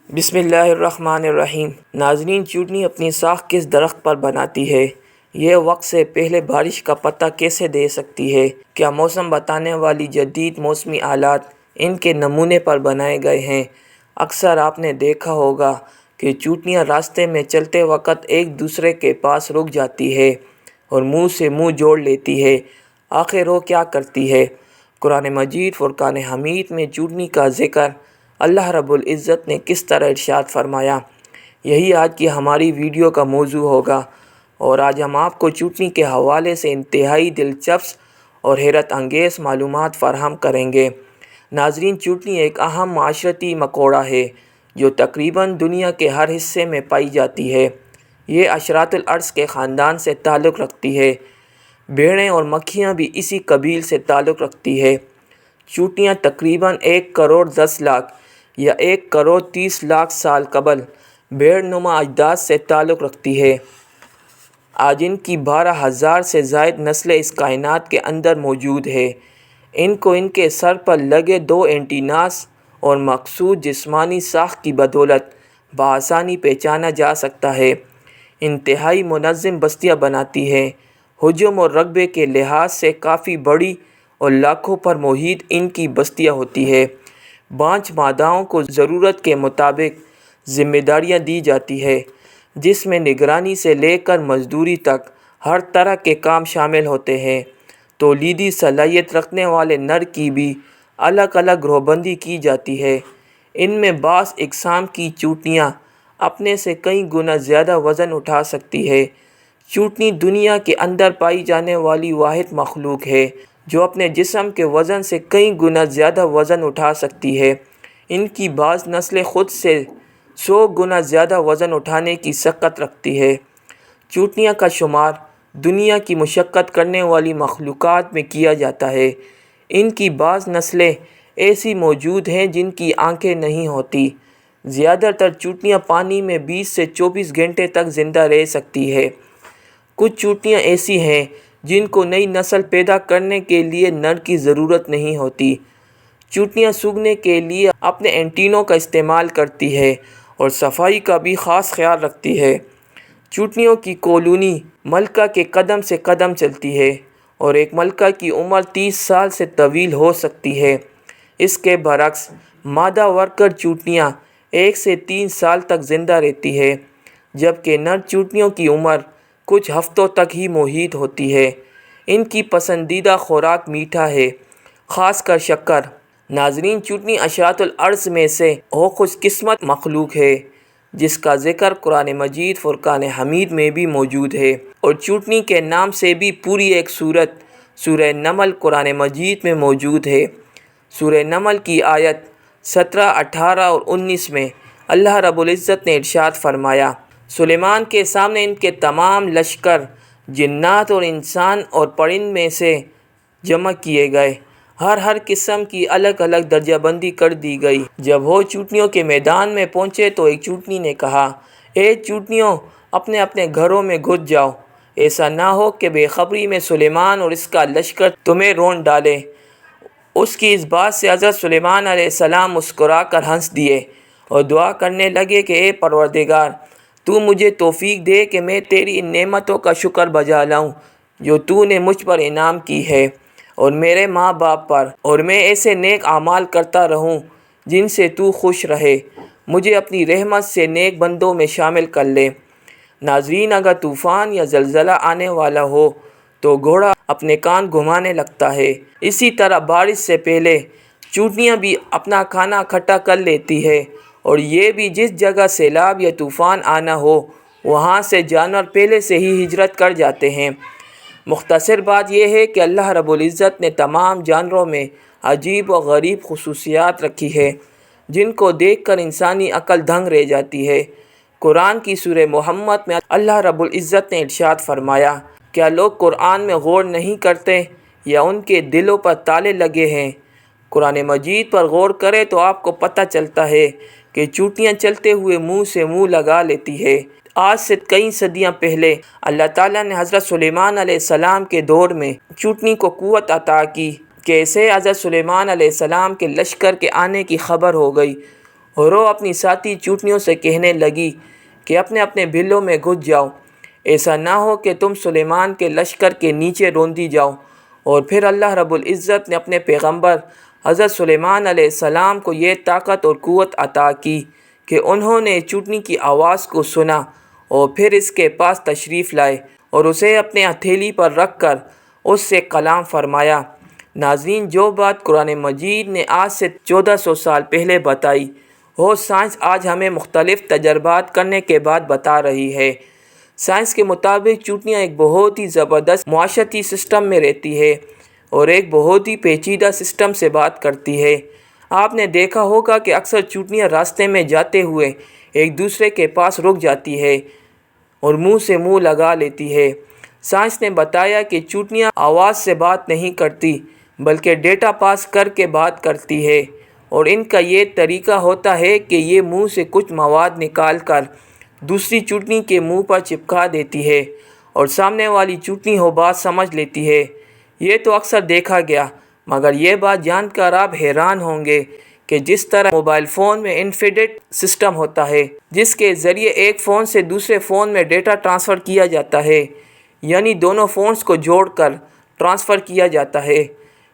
بسم اللہ الرحمن الرحیم۔ ناظرین، چوٹنی اپنی ساکھ کس درخت پر بناتی ہے؟ یہ وقت سے پہلے بارش کا پتہ کیسے دے سکتی ہے؟ کیا موسم بتانے والی جدید موسمی آلات ان کے نمونے پر بنائے گئے ہیں؟ اکثر آپ نے دیکھا ہوگا کہ چوٹیاں راستے میں چلتے وقت ایک دوسرے کے پاس رک جاتی ہے اور منہ سے منہ جوڑ لیتی ہے۔ آخر وہ کیا کرتی ہے؟ قرآن مجید فرقان حمید میں چوٹنی کا ذکر اللہ رب العزت نے کس طرح ارشاد فرمایا، یہی آج کی ہماری ویڈیو کا موضوع ہوگا، اور آج ہم آپ کو چوٹنی کے حوالے سے انتہائی دلچسپ اور حیرت انگیز معلومات فراہم کریں گے۔ ناظرین، چوٹنی ایک اہم معاشرتی مکوڑا ہے جو تقریباً دنیا کے ہر حصے میں پائی جاتی ہے۔ یہ عشرات الارض کے خاندان سے تعلق رکھتی ہے۔ بھیڑیں اور مکھیاں بھی اسی قبیل سے تعلق رکھتی ہے۔ چوٹیاں تقریباً 1,10,00,000 یا 1,30,00,000 سال قبل بھیڑ نما اجداد سے تعلق رکھتی ہے۔ آج ان کی 12,000 سے زائد نسلیں اس کائنات کے اندر موجود ہے۔ ان کو ان کے سر پر لگے 2 اینٹیناز اور مخصوص جسمانی ساخت کی بدولت بآسانی پہچانا جا سکتا ہے۔ انتہائی منظم بستیاں بناتی ہیں۔ حجم اور رقبے کے لحاظ سے کافی بڑی اور لاکھوں پر محیط ان کی بستیاں ہوتی ہے۔ بانجھ ماداؤں کو ضرورت کے مطابق ذمہ داریاں دی جاتی ہے، جس میں نگرانی سے لے کر مزدوری تک ہر طرح کے کام شامل ہوتے ہیں۔ تولیدی صلاحیت رکھنے والے نر کی بھی الگ الگ گروہ بندی کی جاتی ہے۔ ان میں بعض اقسام کی چوٹیاں اپنے سے کئی گنا زیادہ وزن اٹھا سکتی ہے۔ چوٹنی دنیا کے اندر پائی جانے والی واحد مخلوق ہے جو اپنے جسم کے وزن سے کئی گنا زیادہ وزن اٹھا سکتی ہے۔ ان کی بعض نسلیں خود سے 100 گنا زیادہ وزن اٹھانے کی طاقت رکھتی ہے۔ چوٹیاں کا شمار دنیا کی مشقت کرنے والی مخلوقات میں کیا جاتا ہے۔ ان کی بعض نسلیں ایسی موجود ہیں جن کی آنکھیں نہیں ہوتی۔ زیادہ تر چوٹیاں پانی میں 20 سے 24 گھنٹے تک زندہ رہ سکتی ہے۔ کچھ چوٹیاں ایسی ہیں جن کو نئی نسل پیدا کرنے کے لیے نر کی ضرورت نہیں ہوتی۔ چوٹیاں سونگھنے کے لیے اپنے اینٹینوں کا استعمال کرتی ہے اور صفائی کا بھی خاص خیال رکھتی ہے۔ چوٹیوں کی کالونی ملکہ کے قدم سے قدم چلتی ہے اور ایک ملکہ کی عمر 30 سال سے طویل ہو سکتی ہے۔ اس کے برعکس مادہ ورکر چوٹیاں 1 سے 3 سال تک زندہ رہتی ہے، جبکہ نر چوٹیوں کی عمر کچھ ہفتوں تک ہی محیط ہوتی ہے۔ ان کی پسندیدہ خوراک میٹھا ہے، خاص کر شکر۔ ناظرین، چوٹنی عشرات الارض میں سے وہ خوش قسمت مخلوق ہے جس کا ذکر قرآن مجید فرقان حمید میں بھی موجود ہے، اور چوٹنی کے نام سے بھی پوری ایک سورت سورہ نمل قرآن مجید میں موجود ہے۔ سورہ نمل کی آیت 17، 18 اور 19 میں اللہ رب العزت نے ارشاد فرمایا، سلیمان کے سامنے ان کے تمام لشکر جنات اور انسان اور پرند میں سے جمع کیے گئے۔ ہر قسم کی الگ الگ درجہ بندی کر دی گئی۔ جب وہ چوٹنیوں کے میدان میں پہنچے تو ایک چوٹنی نے کہا، اے چوٹنیوں، اپنے اپنے گھروں میں گھس جاؤ، ایسا نہ ہو کہ بے خبری میں سلیمان اور اس کا لشکر تمہیں رون ڈالے۔ اس کی اس بات سے حضرت سلیمان علیہ السلام مسکرا کر ہنس دیے اور دعا کرنے لگے کہ اے پروردگار، تو مجھے توفیق دے کہ میں تیری ان نعمتوں کا شکر بجا لاؤں جو تو نے مجھ پر انعام کی ہے، اور میرے ماں باپ پر، اور میں ایسے نیک اعمال کرتا رہوں جن سے تو خوش رہے۔ مجھے اپنی رحمت سے نیک بندوں میں شامل کر لے۔ ناظرین، اگر طوفان یا زلزلہ آنے والا ہو تو گھوڑا اپنے کان گھمانے لگتا ہے۔ اسی طرح بارش سے پہلے چوٹیاں بھی اپنا کھانا اکٹھا کر لیتی ہے، اور یہ بھی جس جگہ سیلاب یا طوفان آنا ہو وہاں سے جانور پہلے سے ہی ہجرت کر جاتے ہیں۔ مختصر بات یہ ہے کہ اللہ رب العزت نے تمام جانوروں میں عجیب و غریب خصوصیات رکھی ہے جن کو دیکھ کر انسانی عقل دنگ رہ جاتی ہے۔ قرآن کی سورہ محمد میں اللہ رب العزت نے ارشاد فرمایا، کیا لوگ قرآن میں غور نہیں کرتے یا ان کے دلوں پر تالے لگے ہیں؟ قرآن مجید پر غور کرے تو آپ کو پتہ چلتا ہے کہ چوٹیاں چلتے ہوئے منہ سے منہ لگا لیتی ہے۔ آج سے کئی صدیاں پہلے اللہ تعالیٰ نے حضرت سلیمان علیہ السلام کے دور میں چوٹنی کو قوت عطا کی۔ کیسے حضرت سلیمان علیہ السلام کے لشکر کے آنے کی خبر ہو گئی اور وہ اپنی ساتھی چوٹنیوں سے کہنے لگی کہ اپنے اپنے بلوں میں گھس جاؤ، ایسا نہ ہو کہ تم سلیمان کے لشکر کے نیچے روندی جاؤ۔ اور پھر اللہ رب العزت نے اپنے پیغمبر حضرت سلیمان علیہ السلام کو یہ طاقت اور قوت عطا کی کہ انہوں نے چوٹنی کی آواز کو سنا اور پھر اس کے پاس تشریف لائے اور اسے اپنے ہتھیلی پر رکھ کر اس سے کلام فرمایا۔ ناظرین، جو بات قرآن مجید نے آج سے 1400 سال پہلے بتائی، وہ سائنس آج ہمیں مختلف تجربات کرنے کے بعد بتا رہی ہے۔ سائنس کے مطابق چوٹیاں ایک بہت ہی زبردست معاشرتی سسٹم میں رہتی ہے اور ایک بہت ہی پیچیدہ سسٹم سے بات کرتی ہے۔ آپ نے دیکھا ہوگا کہ اکثر چوٹیاں راستے میں جاتے ہوئے ایک دوسرے کے پاس رک جاتی ہے اور منہ سے منہ لگا لیتی ہے۔ سائنس نے بتایا کہ چوٹیاں آواز سے بات نہیں کرتی بلکہ ڈیٹا پاس کر کے بات کرتی ہے، اور ان کا یہ طریقہ ہوتا ہے کہ یہ منہ سے کچھ مواد نکال کر دوسری چوٹنی کے منہ پر چپکا دیتی ہے اور سامنے والی چوٹنی وہ بات سمجھ لیتی ہے۔ یہ تو اکثر دیکھا گیا، مگر یہ بات جان کر آپ حیران ہوں گے کہ جس طرح موبائل فون میں انفینیٹ سسٹم ہوتا ہے جس کے ذریعے ایک فون سے دوسرے فون میں ڈیٹا ٹرانسفر کیا جاتا ہے، یعنی دونوں فونز کو جوڑ کر ٹرانسفر کیا جاتا ہے،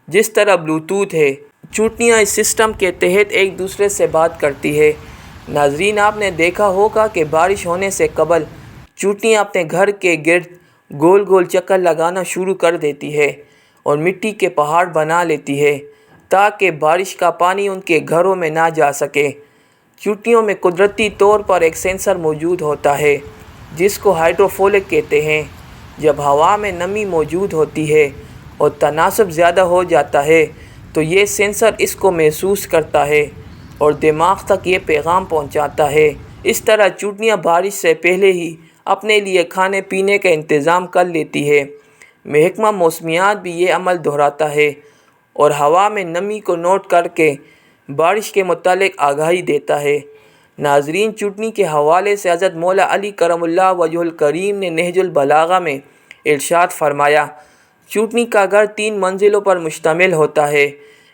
جس طرح بلوٹوتھ ہے، چوٹیاں اس سسٹم کے تحت ایک دوسرے سے بات کرتی ہے۔ ناظرین، آپ نے دیکھا ہوگا کہ بارش ہونے سے قبل چوٹیاں اپنے گھر کے گرد گول گول چکر لگانا شروع کر دیتی ہے اور مٹی کے پہاڑ بنا لیتی ہے تاکہ بارش کا پانی ان کے گھروں میں نہ جا سکے۔ چوٹیوں میں قدرتی طور پر ایک سینسر موجود ہوتا ہے جس کو ہائیڈروفولک کہتے ہیں۔ جب ہوا میں نمی موجود ہوتی ہے اور تناسب زیادہ ہو جاتا ہے تو یہ سینسر اس کو محسوس کرتا ہے اور دماغ تک یہ پیغام پہنچاتا ہے۔ اس طرح چوٹیاں بارش سے پہلے ہی اپنے لیے کھانے پینے کا انتظام کر لیتی ہے۔ محکمہ موسمیات بھی یہ عمل دہراتا ہے اور ہوا میں نمی کو نوٹ کر کے بارش کے متعلق آگاہی دیتا ہے۔ ناظرین، چوٹنی کے حوالے سے حضرت مولا علی کرم اللہ وجہہ الکریم نے نہج البلاغہ میں ارشاد فرمایا، چوٹنی کا گھر 3 منزلوں پر مشتمل ہوتا ہے۔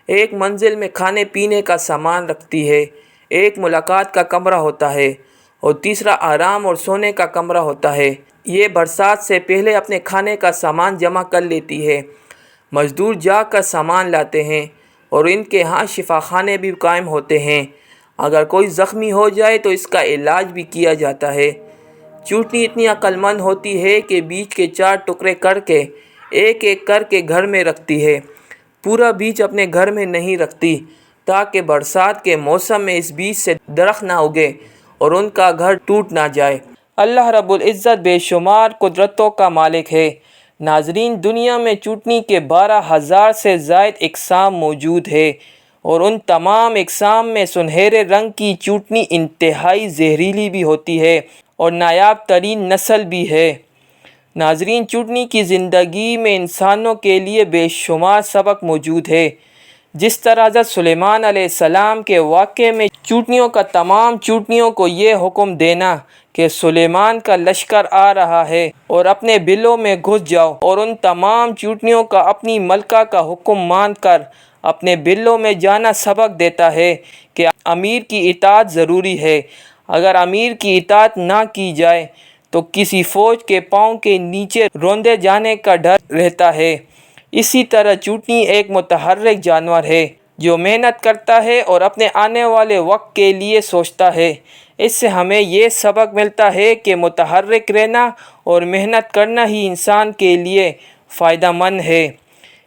ایک منزل میں کھانے پینے کا سامان رکھتی ہے، ایک ملاقات کا کمرہ ہوتا ہے اور تیسرا آرام اور سونے کا کمرہ ہوتا ہے۔ یہ برسات سے پہلے اپنے کھانے کا سامان جمع کر لیتی ہے۔ مزدور جا کر سامان لاتے ہیں اور ان کے ہاں شفا خانے بھی قائم ہوتے ہیں۔ اگر کوئی زخمی ہو جائے تو اس کا علاج بھی کیا جاتا ہے۔ چوٹنی اتنی عقل مند ہوتی ہے کہ بیج کے 4 ٹکڑے کر کے ایک ایک کر کے گھر میں رکھتی ہے۔ پورا بیج اپنے گھر میں نہیں رکھتی تاکہ برسات کے موسم میں اس بیج سے درخت نہ اگے اور ان کا گھر ٹوٹ نہ جائے۔ اللہ رب العزت بے شمار قدرتوں کا مالک ہے۔ ناظرین، دنیا میں چوٹنی کے 12,000 سے زائد اقسام موجود ہے اور ان تمام اقسام میں سنہرے رنگ کی چوٹنی انتہائی زہریلی بھی ہوتی ہے اور نایاب ترین نسل بھی ہے۔ ناظرین، چوٹنی کی زندگی میں انسانوں کے لیے بے شمار سبق موجود ہے۔ جس طرح حضرت سلیمان علیہ السلام کے واقعے میں چوٹنیوں کا تمام چوٹنیوں کو یہ حکم دینا کہ سلیمان کا لشکر آ رہا ہے اور اپنے بلوں میں گھس جاؤ، اور ان تمام چوٹنیوں کا اپنی ملکہ کا حکم مان کر اپنے بلوں میں جانا سبق دیتا ہے کہ امیر کی اطاعت ضروری ہے۔ اگر امیر کی اطاعت نہ کی جائے تو کسی فوج کے پاؤں کے نیچے روندے جانے کا ڈر رہتا ہے۔ اسی طرح چوٹنی ایک متحرک جانور ہے جو محنت کرتا ہے اور اپنے آنے والے وقت کے لیے سوچتا ہے۔ اس سے ہمیں یہ سبق ملتا ہے کہ متحرک رہنا اور محنت کرنا ہی انسان کے لیے فائدہ مند ہے۔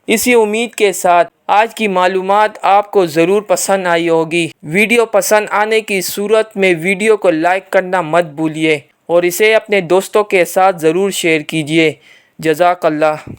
اسی امید کے ساتھ آج کی معلومات آپ کو ضرور پسند آئی ہوگی۔ ویڈیو پسند آنے کی صورت میں ویڈیو کو لائک کرنا مت بھولیے اور اسے اپنے دوستوں کے ساتھ ضرور شیئر کیجیے۔ جزاک اللہ۔